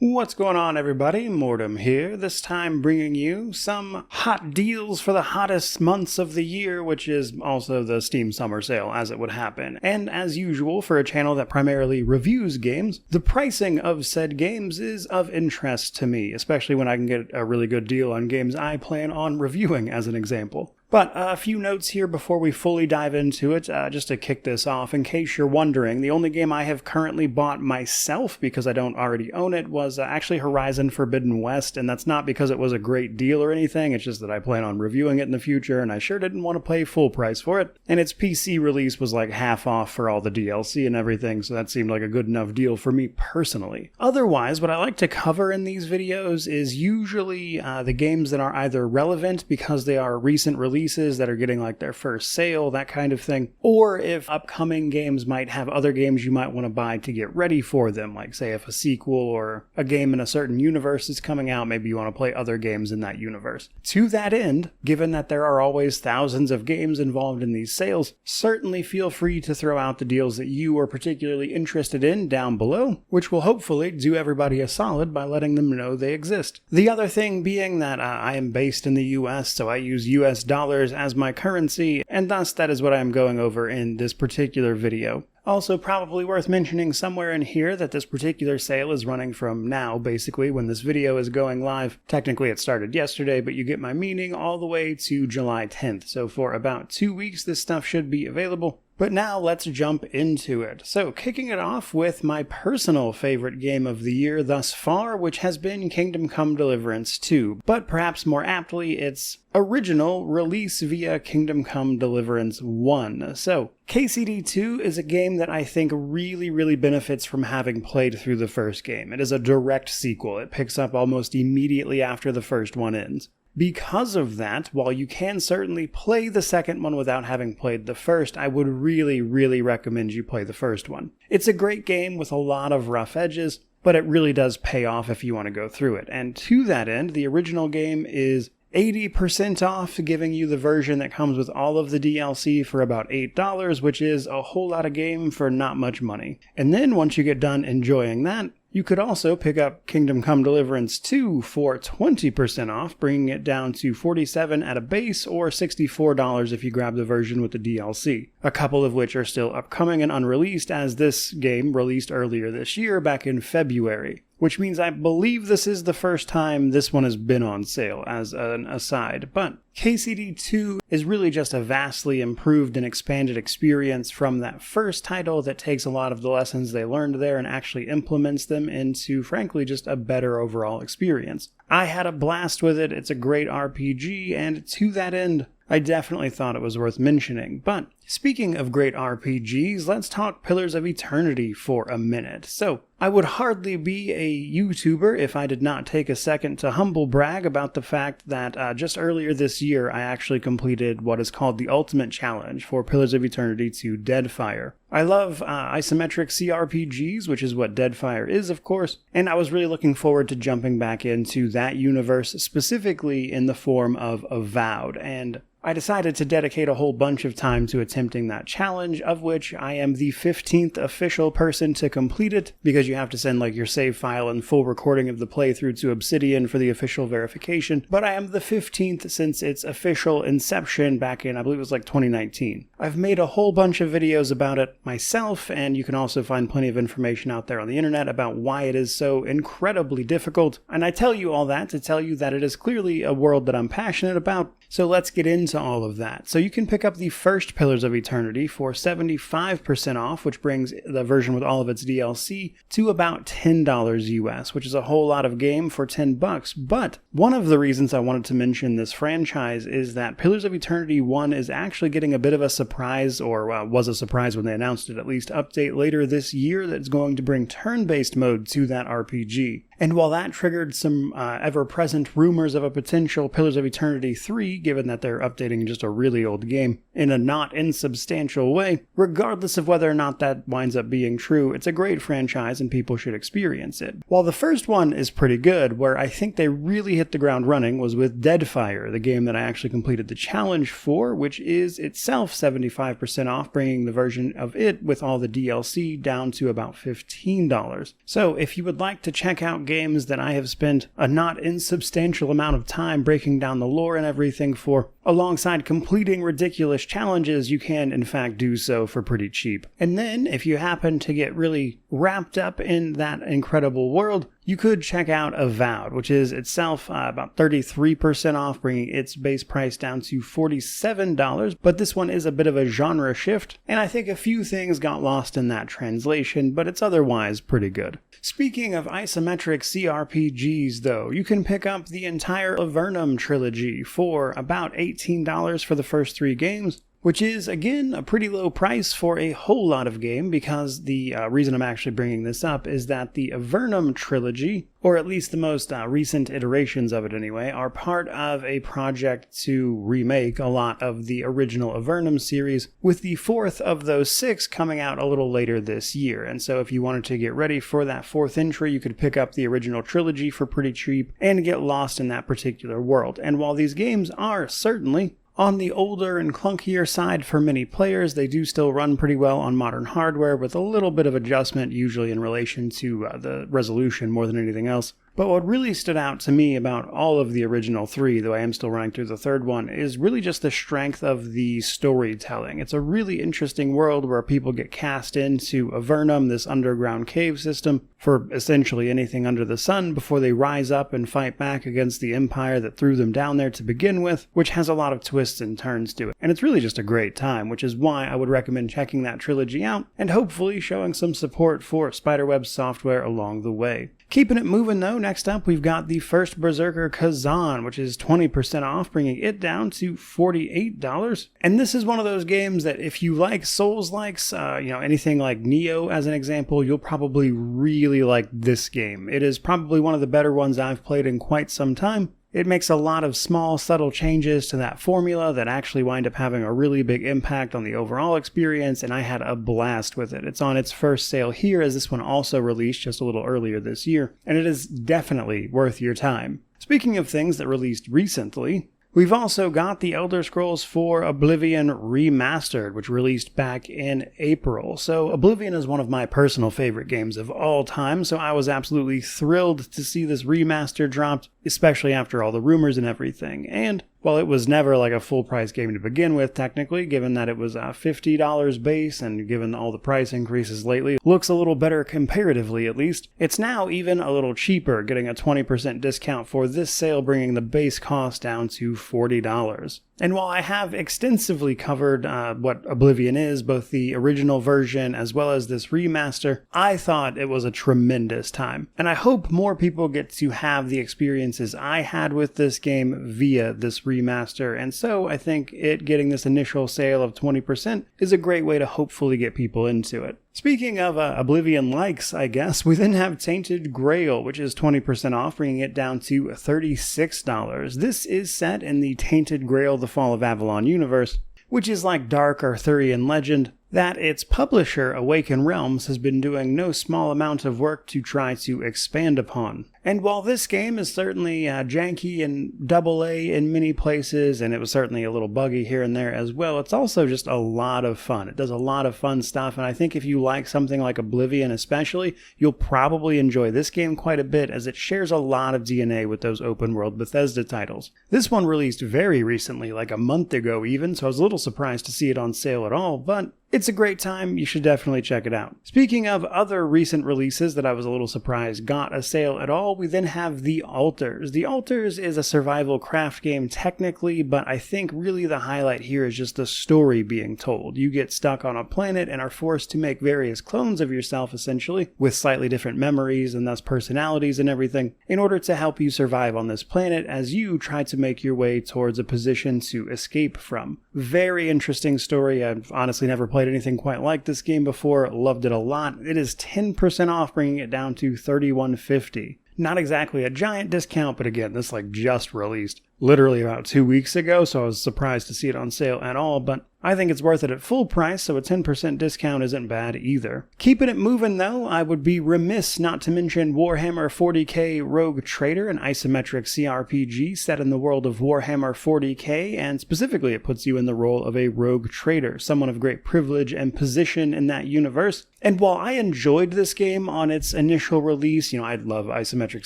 What's going on, everybody? Mortem here, this time bringing you some hot deals for the hottest months of the year, which is also the Steam Summer Sale, as it would happen. And as usual, for a channel that primarily reviews games, the pricing of said games is of interest to me, especially when I can get a really good deal on games I plan on reviewing, as an example. But a few notes here before we fully dive into it, just to kick this off. In case you're wondering, the only game I have currently bought myself, because I don't already own it, was actually Horizon Forbidden West, and that's not because it was a great deal or anything, it's just that I plan on reviewing it in the future, and I sure didn't want to pay full price for it. And its PC release was like half off for all the DLC and everything, so that seemed like a good enough deal for me personally. Otherwise, what I like to cover in these videos is usually the games that are either relevant because they are recent releases that are getting like their first sale, that kind of thing, or if upcoming games might have other games you might want to buy to get ready for them, like say if a sequel or a game in a certain universe is coming out, maybe you want to play other games in that universe. To that end, given that there are always thousands of games involved in these sales, certainly feel free to throw out the deals that you are particularly interested in down below, which will hopefully do everybody a solid by letting them know they exist. The other thing being that I am based in the US, so I use US dollars as my currency, and thus that is what I am going over in this particular video. Also, probably worth mentioning somewhere in here that this particular sale is running from now, basically, when this video is going live. Technically it started yesterday, but you get my meaning, all the way to July 10th. So for about 2 weeks this stuff should be available. But now let's jump into it. So kicking it off with my personal favorite game of the year thus far, which has been Kingdom Come Deliverance 2, but perhaps more aptly its original release via Kingdom Come Deliverance 1. So KCD 2 is a game that I think really benefits from having played through the first game. It is a direct sequel. It picks up almost immediately after the first one ends. Because of that, while you can certainly play the second one without having played the first, I would really recommend you play the first one. It's a great game with a lot of rough edges, but it really does pay off if you want to go through it. And to that end, the original game is 80% off, giving you the version that comes with all of the DLC for about $8, which is a whole lot of game for not much money. And then once you get done enjoying that, you could also pick up Kingdom Come Deliverance 2 for 20% off, bringing it down to $47 at a base or $64 if you grab the version with the DLC, a couple of which are still upcoming and unreleased, as this game released earlier this year back in February. Which means I believe this is the first time this one has been on sale, as an aside. But KCD 2 is really just a vastly improved and expanded experience from that first title that takes a lot of the lessons they learned there and actually implements them into, frankly, just a better overall experience. I had a blast with it, it's a great RPG, and to that end, I definitely thought it was worth mentioning. But speaking of great RPGs, let's talk Pillars of Eternity for a minute. So, I would hardly be a YouTuber if I did not take a second to humble brag about the fact that just earlier this year I actually completed what is called the Ultimate Challenge for Pillars of Eternity to Deadfire. I love isometric CRPGs, which is what Deadfire is, of course, and I was really looking forward to jumping back into that universe, specifically in the form of Avowed, and I decided to dedicate a whole bunch of time to attempting that challenge, of which I am the 15th official person to complete it, because you have to send like your save file and full recording of the playthrough to Obsidian for the official verification, but I am the 15th since its official inception back in, I believe it was like 2019. I've made a whole bunch of videos about it myself, and you can also find plenty of information out there on the internet about why it is so incredibly difficult, and I tell you all that to tell you that it is clearly a world that I'm passionate about, so let's get into all of that. So you can pick up the first Pillars of Eternity for 75% off, which brings the version with all of its DLC to about $10 US, which is a whole lot of game for $10. But one of the reasons I wanted to mention this franchise is that Pillars of Eternity 1 is actually getting a bit of a surprise, or was a surprise when they announced it at least, update later this year that's going to bring turn-based mode to that RPG. And while that triggered some ever-present rumors of a potential Pillars of Eternity 3, given that they're updating just a really old game in a not insubstantial way, regardless of whether or not that winds up being true, it's a great franchise and people should experience it. While the first one is pretty good, where I think they really hit the ground running was with Deadfire, the game that I actually completed the challenge for, which is itself 75% off, bringing the version of it with all the DLC down to about $15. So if you would like to check out out games that I have spent a not insubstantial amount of time breaking down the lore and everything for, alongside completing ridiculous challenges, you can in fact do so for pretty cheap. And then, if you happen to get really wrapped up in that incredible world, you could check out Avowed, which is itself about 33% off, bringing its base price down to $47, but this one is a bit of a genre shift, and I think a few things got lost in that translation, but it's otherwise pretty good. Speaking of isometric CRPGs though, you can pick up the entire Avernum Trilogy for about $18 for the first 3 games, which is, again, a pretty low price for a whole lot of game, because the reason I'm actually bringing this up is that the Avernum Trilogy, or at least the most recent iterations of it anyway, are part of a project to remake a lot of the original Avernum series, with the 4th of those 6 coming out a little later this year. And so if you wanted to get ready for that 4th entry, you could pick up the original trilogy for pretty cheap and get lost in that particular world. And while these games are certainly on the older and clunkier side for many players, they do still run pretty well on modern hardware, with a little bit of adjustment usually in relation to the resolution more than anything else. But what really stood out to me about all of the original 3, though I am still running through the 3rd one, is really just the strength of the storytelling. It's a really interesting world where people get cast into Avernum, this underground cave system, for essentially anything under the sun before they rise up and fight back against the empire that threw them down there to begin with, which has a lot of twists and turns to it. And it's really just a great time, which is why I would recommend checking that trilogy out, and hopefully showing some support for Spiderweb Software along the way. Keeping it moving though, next up we've got the first Berserker Khazan, which is 20% off, bringing it down to $48. And this is one of those games that if you like Souls-likes, anything like Nioh as an example, you'll probably really like this game. It is probably one of the better ones I've played in quite some time. It makes a lot of small, subtle changes to that formula that actually wind up having a really big impact on the overall experience, and I had a blast with it. It's on its first sale here, as this one also released just a little earlier this year, and it is definitely worth your time. Speaking of things that released recently, we've also got the Elder Scrolls IV Oblivion Remastered, which released back in April. So Oblivion is one of my personal favorite games of all time, so I was absolutely thrilled to see this remaster dropped, especially after all the rumors and everything. And while it was never like a full price game to begin with, technically, given that it was $50 base, and given all the price increases lately, looks a little better comparatively at least. It's now even a little cheaper, getting a 20% discount for this sale, bringing the base cost down to $40. And while I have extensively covered what Oblivion is, both the original version as well as this remaster, I thought it was a tremendous time. And I hope more people get to have the experiences I had with this game via this remaster. And so I think it getting this initial sale of 20% is a great way to hopefully get people into it. Speaking of Oblivion likes, I guess, we then have Tainted Grail, which is 20% off, bringing it down to $36. This is set in the Tainted Grail, The Fall of Avalon universe, which is like dark Arthurian legend that its publisher, Awaken Realms, has been doing no small amount of work to try to expand upon. And while this game is certainly janky and AA in many places, and it was certainly a little buggy here and there as well, it's also just a lot of fun. It does a lot of fun stuff, and I think if you like something like Oblivion especially, you'll probably enjoy this game quite a bit, as it shares a lot of DNA with those open world Bethesda titles. This one released very recently, like a month ago even, so I was a little surprised to see it on sale at all, but it's a great time. You should definitely check it out. Speaking of other recent releases that I was a little surprised got a sale at all, we then have The Altars. The Altars is a survival craft game technically, but I think really the highlight here is just the story being told. You get stuck on a planet and are forced to make various clones of yourself essentially, with slightly different memories and thus personalities and everything, in order to help you survive on this planet as you try to make your way towards a position to escape from. Very interesting story. I've honestly never played anything quite like this game before. Loved it a lot. It is 10% off, bringing it down to $31.50. Not exactly a giant discount, but again, this just released. literally about 2 weeks ago, so I was surprised to see it on sale at all, but I think it's worth it at full price, so a 10% discount isn't bad either. Keeping it moving though, I would be remiss not to mention Warhammer 40k Rogue Trader, an isometric CRPG set in the world of Warhammer 40k, and specifically it puts you in the role of a rogue trader, someone of great privilege and position in that universe. And while I enjoyed this game on its initial release, I love isometric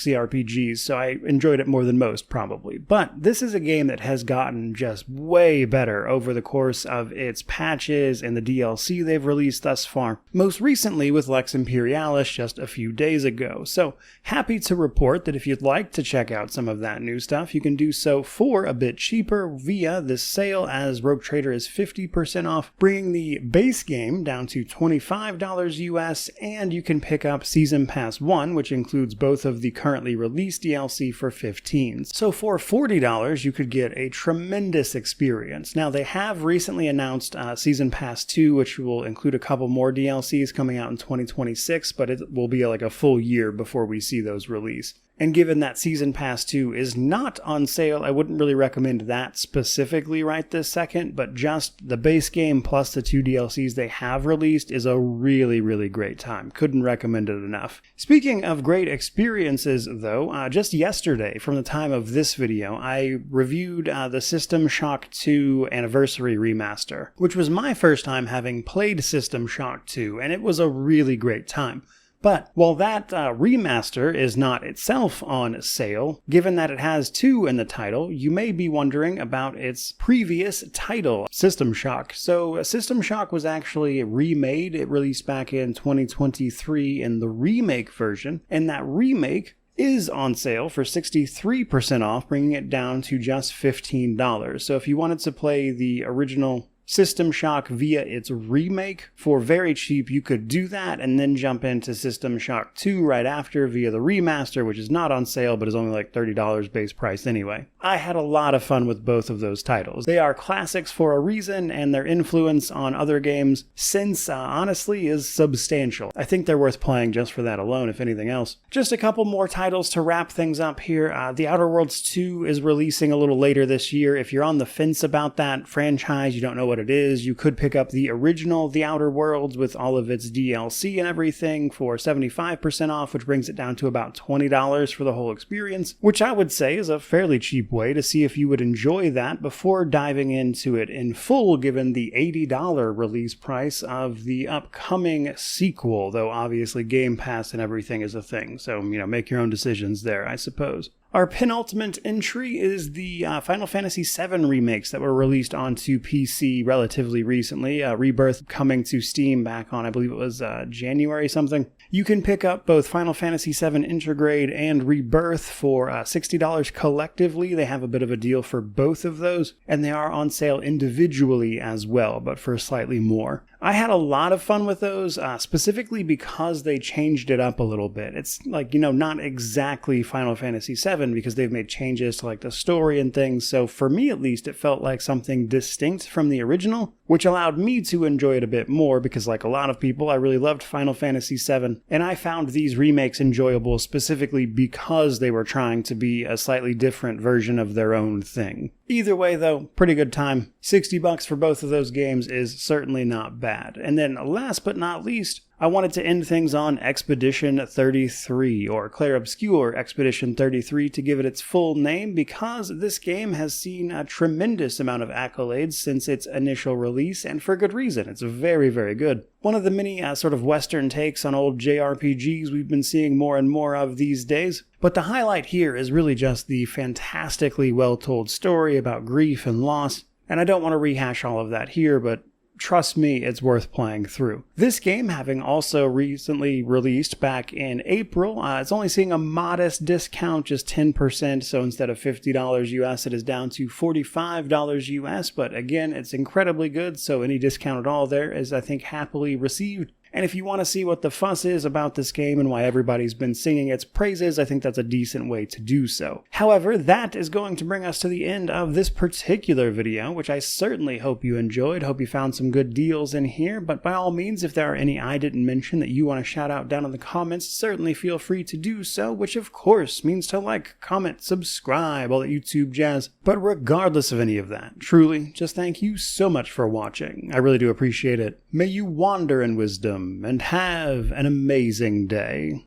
CRPGs, so I enjoyed it more than most probably. But this is a game that has gotten just way better over the course of its patches and the DLC they've released thus far, most recently with Lex Imperialis just a few days ago. So happy to report that if you'd like to check out some of that new stuff, you can do so for a bit cheaper via this sale, as Rogue Trader is 50% off, bringing the base game down to $25 US, and you can pick up Season Pass 1, which includes both of the currently released DLC for $15. So for $40, you could get a tremendous experience. Now, they have recently announced Season Pass 2, which will include a couple more DLCs coming out in 2026, but it will be like a full year before we see those release. And given that Season Pass 2 is not on sale, I wouldn't really recommend that specifically right this second, but just the base game plus the 2 DLCs they have released is a really, really great time. Couldn't recommend it enough. Speaking of great experiences though, just yesterday, from the time of this video, I reviewed the System Shock 2 Anniversary Remaster, which was my first time having played System Shock 2, and it was a really great time. But while that remaster is not itself on sale, given that it has 2 in the title, you may be wondering about its previous title, System Shock. So System Shock was actually remade. It released back in 2023 in the Remake version, and that remake is on sale for 63% off, bringing it down to just $15. So if you wanted to play the original System Shock via its remake for very cheap, you could do that and then jump into System Shock 2 right after via the remaster, which is not on sale but is only like $30 base price anyway. I had a lot of fun with both of those titles. They are classics for a reason, and their influence on other games since honestly is substantial. I think they're worth playing just for that alone, if anything else. Just a couple more titles to wrap things up here. The Outer Worlds 2 is releasing a little later this year. If you're on the fence about that franchise, you don't know what it is, you could pick up the original The Outer Worlds with all of its DLC and everything for 75% off, which brings it down to about $20 for the whole experience, which I would say is a fairly cheap way to see if you would enjoy that before diving into it in full, given the $80 release price of the upcoming sequel, though obviously Game Pass and everything is a thing, so make your own decisions there, I suppose. Our penultimate entry is the Final Fantasy VII remakes that were released onto PC relatively recently. Rebirth coming to Steam back on, I believe it was January something. You can pick up both Final Fantasy VII Intergrade and Rebirth for $60 collectively. They have a bit of a deal for both of those, and they are on sale individually as well, but for slightly more. I had a lot of fun with those, specifically because they changed it up a little bit. It's like, not exactly Final Fantasy VII because they've made changes to like the story and things, so for me at least it felt like something distinct from the original, which allowed me to enjoy it a bit more because like a lot of people, I really loved Final Fantasy VII, and I found these remakes enjoyable specifically because they were trying to be a slightly different version of their own thing. Either way though, pretty good time. $60 for both of those games is certainly not bad. And then last but not least, I wanted to end things on Expedition 33, or Clair Obscur Expedition 33 to give it its full name, because this game has seen a tremendous amount of accolades since its initial release, and for good reason. It's very, very good. One of the many sort of Western takes on old JRPGs we've been seeing more and more of these days. But the highlight here is really just the fantastically well-told story about grief and loss, and I don't want to rehash all of that here, but trust me, it's worth playing through. This game, having also recently released back in April, it's only seeing a modest discount, just 10%, so instead of $50 US, it is down to $45 US, but again, it's incredibly good, so any discount at all there is, I think, happily received. And if you want to see what the fuss is about this game and why everybody's been singing its praises, I think that's a decent way to do so. However, that is going to bring us to the end of this particular video, which I certainly hope you enjoyed. Hope you found some good deals in here, but by all means, if there are any I didn't mention that you want to shout out down in the comments, certainly feel free to do so, which of course means to like, comment, subscribe, all that YouTube jazz. But regardless of any of that, truly, just thank you so much for watching. I really do appreciate it. May you wander in wisdom and have an amazing day.